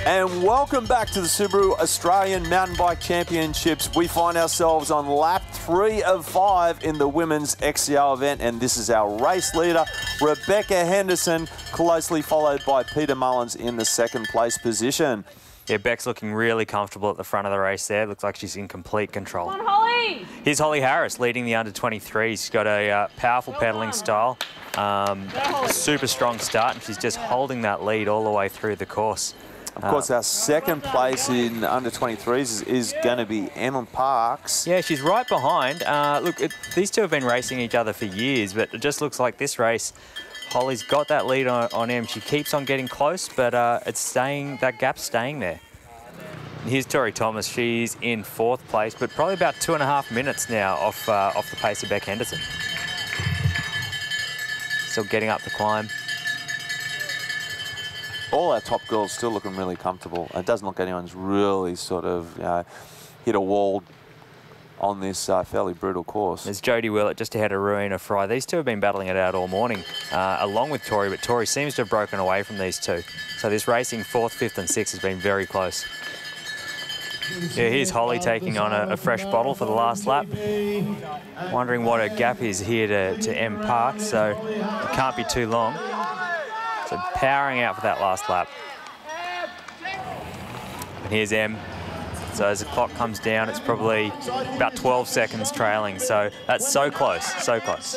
And welcome back to the Subaru Australian Mountain Bike Championships. We find ourselves on lap 3 of 5 in the women's XCO event, and this is our race leader, Rebecca Henderson, closely followed by Peter Mullins in the second place position. Yeah, Beck's looking really comfortable at the front of the race there. Looks like she's in complete control. Come on, Holly! Here's Holly Harris leading the under-23s. She's got a powerful pedaling style, super strong start, and she's just holding that lead all the way through the course. Of course, our second place in under-23s is going to be Emma Parks. Yeah, she's right behind. Look, these two have been racing each other for years, but it just looks like this race, Holly's got that lead on Em. She keeps on getting close, but it's staying. That gap's staying there. Here's Tori Thomas. She's in 4th place, but probably about 2.5 minutes now off the pace of Beck Henderson. Still getting up the climb. All our top girls still looking really comfortable. It doesn't look anyone's really sort of hit a wall on this fairly brutal course. There's Jodie Willett just ahead of Rowena Fry. These two have been battling it out all morning, along with Tori, but Tori seems to have broken away from these two. So this racing 4th, 5th and 6th has been very close. Yeah, here's Holly taking on a fresh bottle for the last lap. Wondering what her gap is here to M Park, so it can't be too long. So powering out for that last lap. And here's M. So as the clock comes down, it's probably about 12 seconds trailing. So that's so close, so close.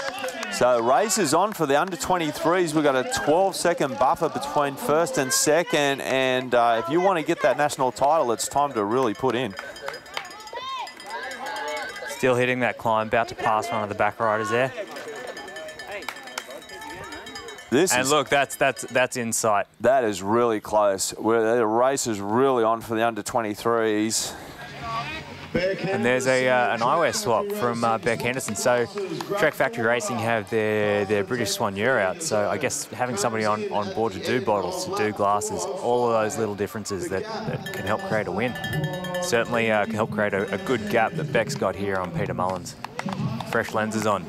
So race is on for the under-23s. We've got a 12-second buffer between first and second. And if you want to get that national title, it's time to really put in. Still hitting that climb, about to pass one of the back riders there. Look, that's in sight. That is really close. The race is really on for the under-23s. And there's an eyewear swap from Beck Henderson. So Trek Factory Racing have their British Swan Year out. So I guess having somebody on board to do bottles, to do glasses, all of those little differences that can help create a win. Certainly can help create a good gap that Beck's got here on Peter Mullins. Fresh lenses on.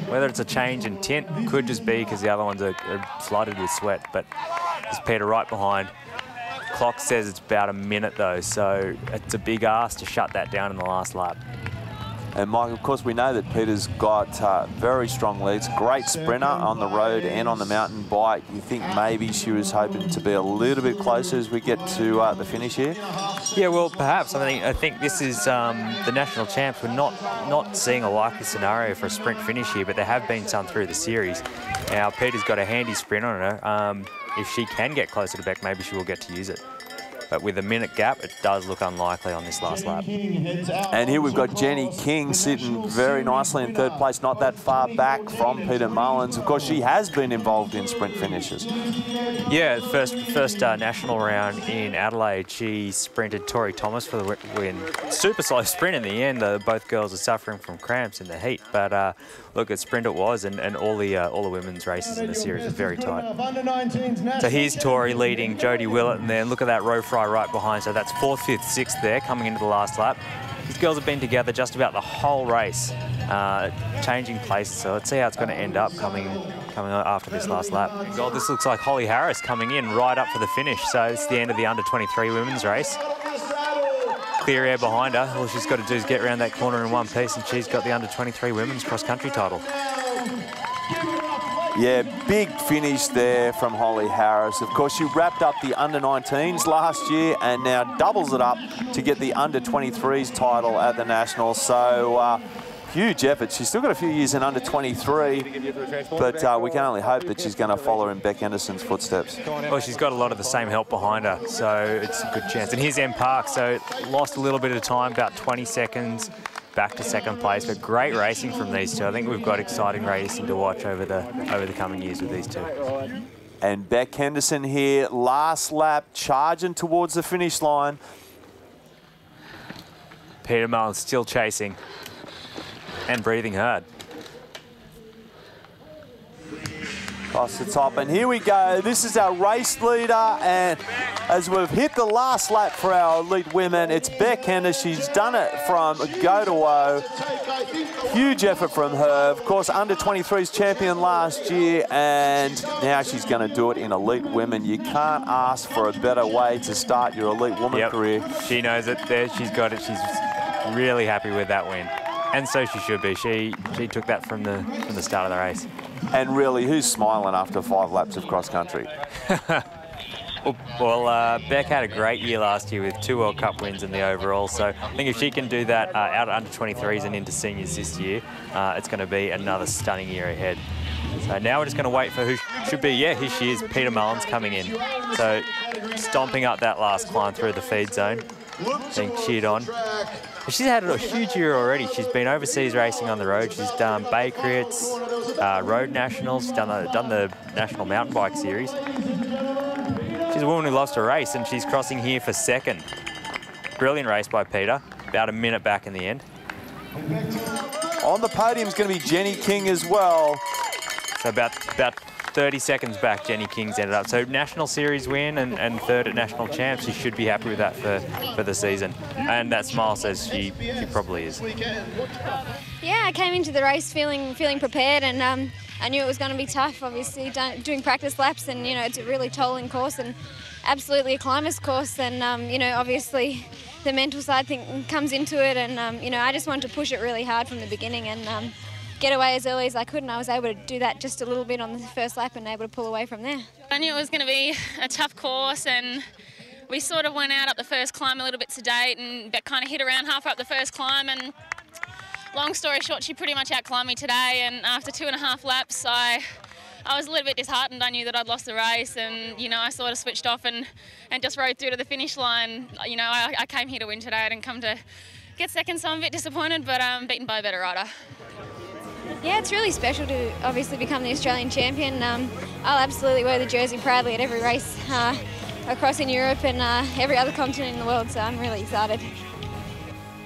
Whether it's a change in tint, could just be because the other ones are flooded with sweat, but there's Peter right behind. Clock says it's about a minute though, so it's a big ask to shut that down in the last lap. And Mike, of course, we know that Peter's got very strong legs, great sprinter on the road and on the mountain bike. You think maybe she was hoping to be a little bit closer as we get to the finish here? Yeah, well, perhaps. I think this is the national champs. We're not seeing a likely scenario for a sprint finish here, but there have been some through the series. Now, Peter's got a handy sprint on her. If she can get closer to Beck, maybe she will get to use it. But with a minute gap, it does look unlikely on this last lap. And here we've got Jenny King sitting very nicely in 3rd place, not that far back from Peter Mullins. Of course, she has been involved in sprint finishes. Yeah, first national round in Adelaide, she sprinted Tori Thomas for the win. Super slow sprint in the end. Both girls are suffering from cramps in the heat. But look, a sprint it was, and all the women's races in the series are very tight. So here's Tori leading Jodie Willett, and then look at that row fry right behind. So that's 4th, 5th, 6th there coming into the last lap. These girls have been together just about the whole race, changing places. So let's see how it's going to end up coming after this last lap. Well, this looks like Holly Harris coming in right up for the finish. So it's the end of the under-23 women's race. Clear air behind her. All she's got to do is get around that corner in one piece, and she's got the under-23 women's cross-country title. Yeah, big finish there from Holly Harris. Of course, she wrapped up the under-19s last year and now doubles it up to get the under-23s title at the Nationals. So huge effort. She's still got a few years in under-23, but we can only hope that she's going to follow in Beck Henderson's footsteps. Well, she's got a lot of the same help behind her, so it's a good chance. And here's M Park, so lost a little bit of time, about 20 seconds. Back to 2nd place, but great racing from these two. I think we've got exciting racing to watch over the coming years with these two. And Beck Henderson here, last lap, charging towards the finish line. Peter Mullins still chasing and breathing hard. across the top. And here we go. This is our race leader. And as we've hit the last lap for our elite women, it's Beck Henderson. She's done it from go to woe. Huge effort from her. Of course, under 23s champion last year. And now she's going to do it in elite women. You can't ask for a better way to start your elite woman career. She knows it. There, she's got it. She's really happy with that win. And so she should be. She took that from the start of the race. And really, who's smiling after 5 laps of cross country? Well, Beck had a great year last year with 2 World Cup wins in the overall. So I think if she can do that out under 23s and into seniors this year, it's going to be another stunning year ahead. So now we're just going to wait for who should be. Yeah, here she is, Peter Mullins coming in. So stomping up that last climb through the feed zone, being cheered on. She's had a huge year already. She's been overseas racing on the road. She's done Bay Crits, Road Nationals. She's done the National Mountain Bike Series. She's a woman who loves to race, and she's crossing here for 2nd. Brilliant race by Peter. About a minute back in the end. On the podium is going to be Jenny King as well. So about 30 seconds back, Jenny King's ended up. So National Series win and 3rd at National Champs. She should be happy with that for the season. And that smile says she probably is. Yeah, I came into the race feeling prepared, and I knew it was going to be tough, obviously, doing practice laps, and, you know, it's a really tolling course and absolutely a climber's course, and, you know, obviously the mental side thing comes into it, and, you know, I just wanted to push it really hard from the beginning and get away as early as I could, and I was able to do that just a little bit on the first lap and able to pull away from there. I knew it was going to be a tough course, and we sort of went out up the first climb a little bit sedate and kind of hit around halfway up the first climb, and long story short, she pretty much outclimbed me today, and after 2.5 laps, I was a little bit disheartened. I knew that I'd lost the race, and, you know, I sort of switched off and just rode through to the finish line. You know, I came here to win today. I didn't come to get second, so I'm a bit disappointed, but beaten by a better rider. Yeah, it's really special to obviously become the Australian champion. I'll absolutely wear the jersey proudly at every race across in Europe and every other continent in the world, so I'm really excited.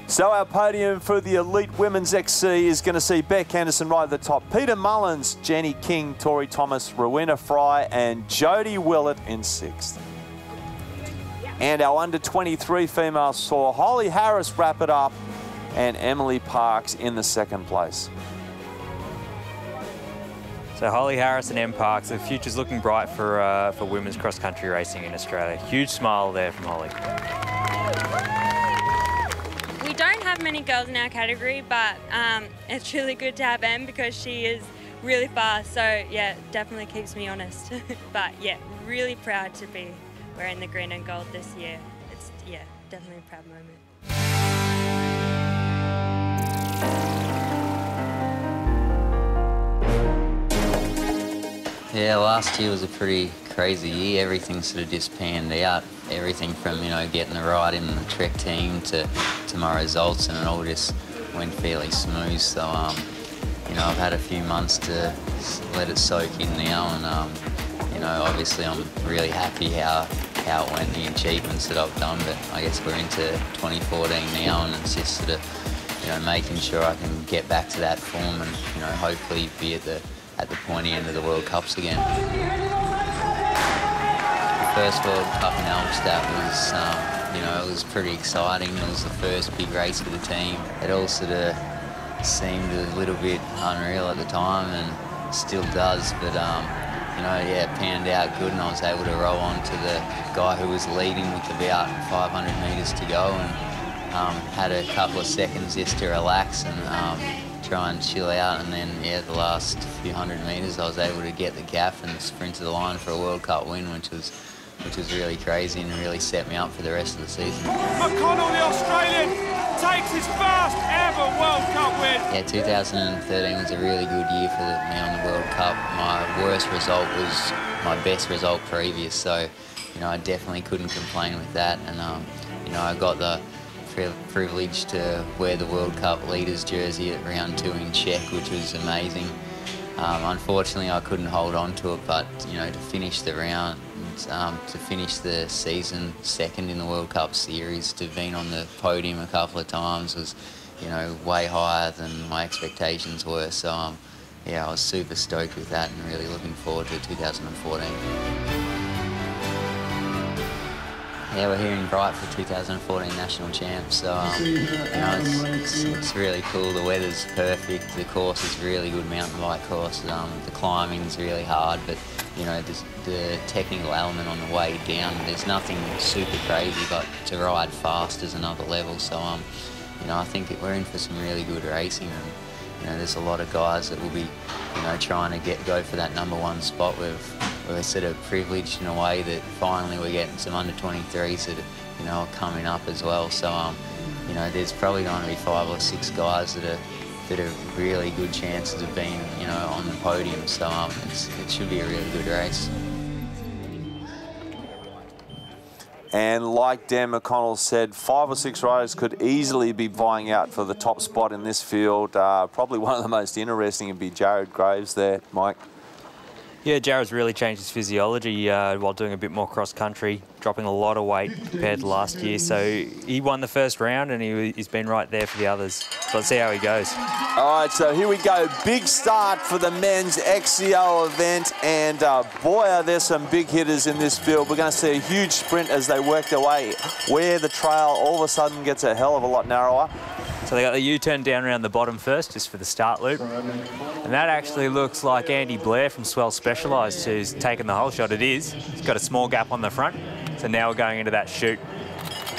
So our podium for the elite women's XC is going to see Beck Henderson right at the top. Peter Mullins, Jenny King, Tori Thomas, Rowena Fry and Jodie Willett in 6th. And our under 23 females saw Holly Harris wrap it up and Emily Parks in the 2nd place. So Holly Harris and Em Parks, the future's looking bright for women's cross-country racing in Australia. Huge smile there from Holly. We don't have many girls in our category, but it's really good to have Em because she is really fast. So yeah, definitely keeps me honest. But yeah, really proud to be wearing the green and gold this year. It's, yeah, definitely a proud moment. Yeah, last year was a pretty crazy year. Everything sort of just panned out. Everything from, you know, getting the ride in the Trek team to my results, and it all just went fairly smooth. So, you know, I've had a few months to let it soak in now, and, you know, obviously I'm really happy how it went, the achievements that I've done, but I guess we're into 2014 now, and it's just sort of, you know, making sure I can get back to that form and, you know, hopefully be at the pointy end of the World Cups again. The first World Cup in Almstad was, you know, it was pretty exciting. It was the first big race for the team. It all sort of seemed a little bit unreal at the time, and still does, but, you know, yeah, it panned out good, and I was able to roll on to the guy who was leading with about 500 metres to go, and had a couple of seconds just to relax and try and chill out, and then, yeah, the last few hundred metres I was able to get the gap and sprint to the line for a World Cup win, which was really crazy and really set me up for the rest of the season. McConnell, the Australian, takes his first ever World Cup win. Yeah, 2013 was a really good year for me on the World Cup. My worst result was my best result previous, so, you know, I definitely couldn't complain with that, and, you know, I got the privilege to wear the World Cup leaders jersey at round 2 in Czech, which was amazing. Unfortunately, I couldn't hold on to it, but, you know, to finish the round, to finish the season 2nd in the World Cup series, to have been on the podium a couple of times was, you know, way higher than my expectations were. So, yeah, I was super stoked with that and really looking forward to 2014. Yeah, we're here in Bright for 2014 National Champs, so you know, it's really cool. The weather's perfect, the course is really good mountain bike course. The climbing's really hard, but you know, the technical element on the way down, there's nothing super crazy, but to ride fast is another level. So you know, I think we're in for some really good racing, and you know, there's a lot of guys that will be, you know, trying to go for that #1 spot. We're sort of privileged in a way that finally we're getting some under-23s that, you know, are coming up as well. So, you know, there's probably going to be 5 or 6 guys that are really good chances of being, you know, on the podium. So it should be a really good race. And like Dan McConnell said, 5 or 6 riders could easily be vying out for the top spot in this field. Probably one of the most interesting would be Jared Graves there, Mike. Yeah, Jared's really changed his physiology while doing a bit more cross-country, dropping a lot of weight compared to last year. So he won the first round and he's been right there for the others. So let's see how he goes. All right, so here we go. Big start for the men's XCO event. And boy, are there some big hitters in this field. We're going to see a huge sprint as they work their way where the trail all of a sudden gets a hell of a lot narrower. So they got the U-turn down around the bottom first, just for the start loop. And that actually looks like Andy Blair from Swell Specialised, who's taken the whole shot. It is. He's got a small gap on the front. So now we're going into that chute.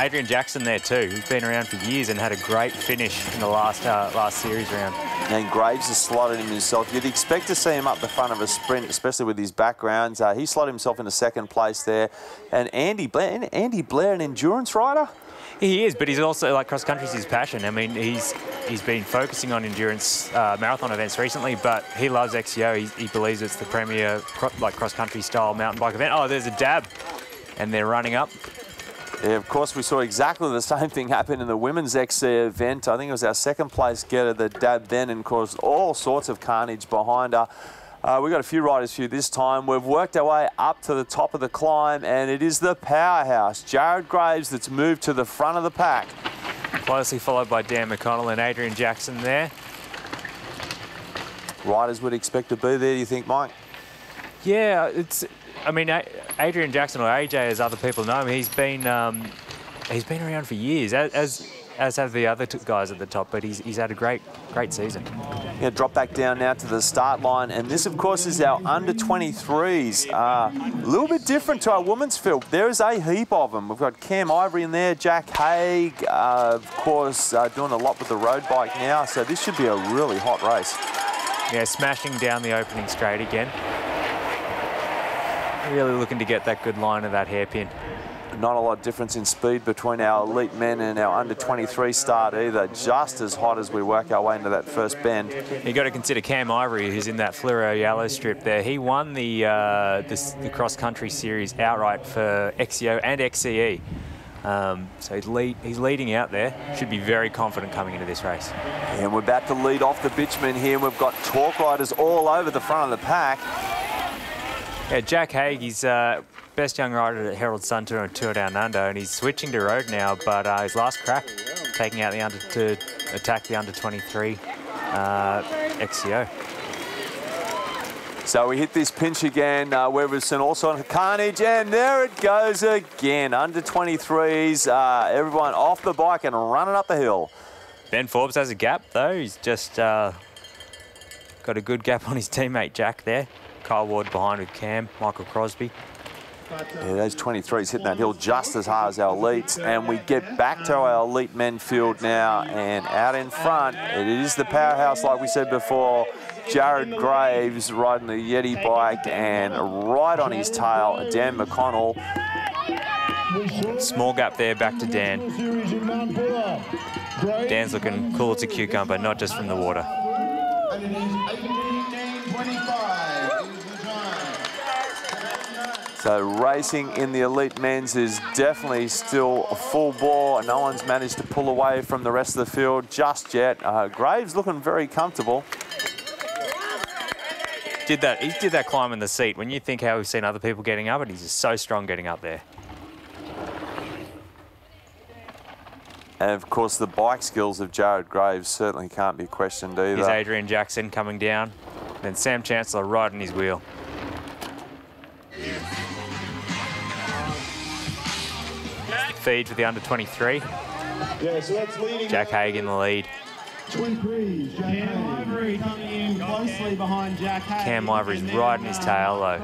Adrian Jackson there too, who's been around for years and had a great finish in the last series round. And Graves has slotted him himself. You'd expect to see him up the front of a sprint, especially with his backgrounds. He slotted himself into 2nd place there. And Andy Blair, an endurance rider? He is, but he's also, like, cross-country's his passion. I mean, he's been focusing on endurance marathon events recently, but he loves XCO. He believes it's the premier, like, cross-country style mountain bike event. Oh, there's a dab, and they're running up. Yeah, of course, we saw exactly the same thing happen in the women's XC event. I think it was our 2nd place getter that dabbed then and caused all sorts of carnage behind her. We've got a few riders for you this time. We've worked our way up to the top of the climb, and it is the powerhouse, Jared Graves, that's moved to the front of the pack. Closely followed by Dan McConnell and Adrian Jackson there. Riders would expect to be there, do you think, Mike? Yeah, I mean, Adrian Jackson, or AJ, as other people know him, he's been around for years, as have the other 2 guys at the top, but he's had a great season. Yeah, drop back down now to the start line, and this, of course, is our under-23s. A little bit different to our women's field. There is a heap of them. We've got Cam Ivory in there, Jack Haig, of course, doing a lot with the road bike now, so this should be a really hot race. Yeah, smashing down the opening straight again. Really looking to get that good line of that hairpin. Not a lot of difference in speed between our elite men and our under-23 start either. Just as hot as we work our way into that first bend. You've got to consider Cam Ivory, who's in that fluoro yellow strip there. He won the cross-country series outright for XCO and XCE. So he's leading out there. Should be very confident coming into this race. And we're about to lead off the bitumen here. We've got torque riders all over the front of the pack. Yeah, Jack Haig, he's best young rider at Herald Sun Tour and Tour Down Under, and he's switching to road now, but his last crack taking out to attack the under-23 XCO. So we hit this pinch again, where we've seen all sorts of carnage, and there it goes again. Under-23s, everyone off the bike and running up the hill. Ben Forbes has a gap, though. He's just got a good gap on his teammate Jack there. Kyle Ward behind with Cam, Michael Crosby. Yeah, those 23s hitting that hill just as hard as our elites. And we get back to our elite men field now, and out in front, it is the powerhouse, like we said before, Jared Graves riding the Yeti bike, and right on his tail, Dan McConnell. Small gap there, back to Dan. Dan's looking cool as a cucumber, not just from the water. So racing in the elite men's is definitely still full bore. No one's managed to pull away from the rest of the field just yet. Graves looking very comfortable. He did that climb in the seat. When you think how we've seen other people getting up, and he's just so strong getting up there. And of course, the bike skills of Jared Graves certainly can't be questioned either. Here's Adrian Jackson coming down. Then Sam Chancellor right in his wheel. Feed for the under 23. Yeah, so that's leading. Jack Haig in the lead. Twin Crees, Cam Ivory coming in closely behind Jack Haig. Cam Ivory's riding his tail though.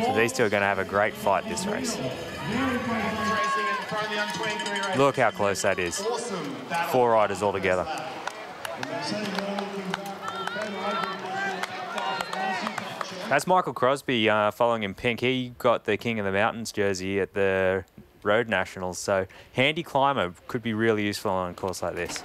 So these two are going to have a great fight this race. Look how close that is. 4 riders all together. That's Michael Crosby following in pink. He got the King of the Mountains jersey at the Road Nationals, so handy climber, could be really useful on a course like this.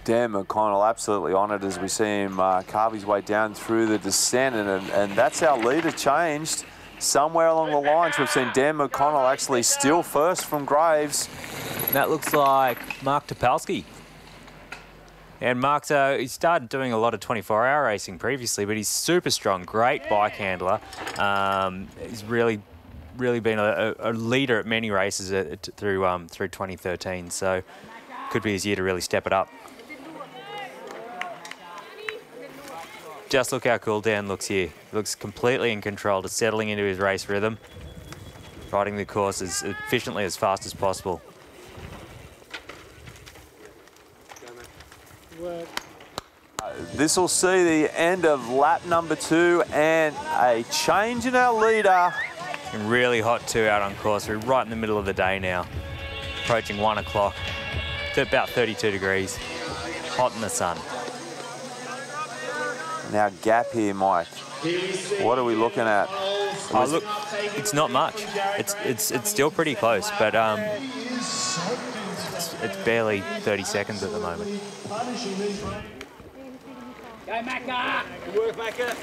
Dan McConnell absolutely honoured as we see him carve his way down through the descent, and that's our leader changed. Somewhere along the lines, we've seen Dan McConnell actually steal first from Graves. And that looks like Mark Topalski. And Mark's he started doing a lot of 24-hour racing previously, but he's super strong, great bike handler. He's really been a leader at many races through 2013, so could be his year to really step it up. Just look how cool Dan looks here. He looks completely in control, just settling into his race rhythm, riding the course as efficiently as fast as possible. This will see the end of lap number 2 and a change in our leader. And really hot too out on course. We're right in the middle of the day now, approaching 1 o'clock. It's about 32 degrees, hot in the sun. Now gap here, Mike. What are we looking at? Oh, look, it's not much. It's still pretty close, but it's barely 30 seconds at the moment. Go, Macca! Good work, Macca.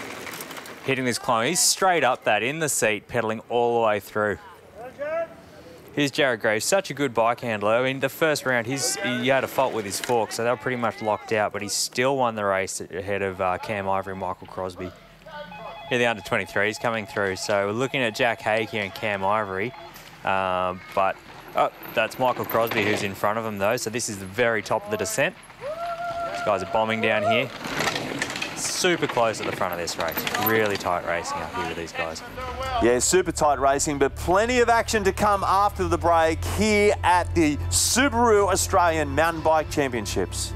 Hitting this climb, he's straight up that in the seat, pedaling all the way through. Here's Jared Graves, such a good bike handler. I mean, the first round, he had a fault with his fork, so they were pretty much locked out, but he still won the race ahead of Cam Ivory and Michael Crosby. Here the under 23s coming through, so we're looking at Jack Haig here and Cam Ivory, but that's Michael Crosby who's in front of him though, so this is the very top of the descent. These guys are bombing down here. Super close at the front of this race. Really tight racing up here with these guys. Yeah, super tight racing, but plenty of action to come after the break here at the Subaru Australian Mountain Bike Championships.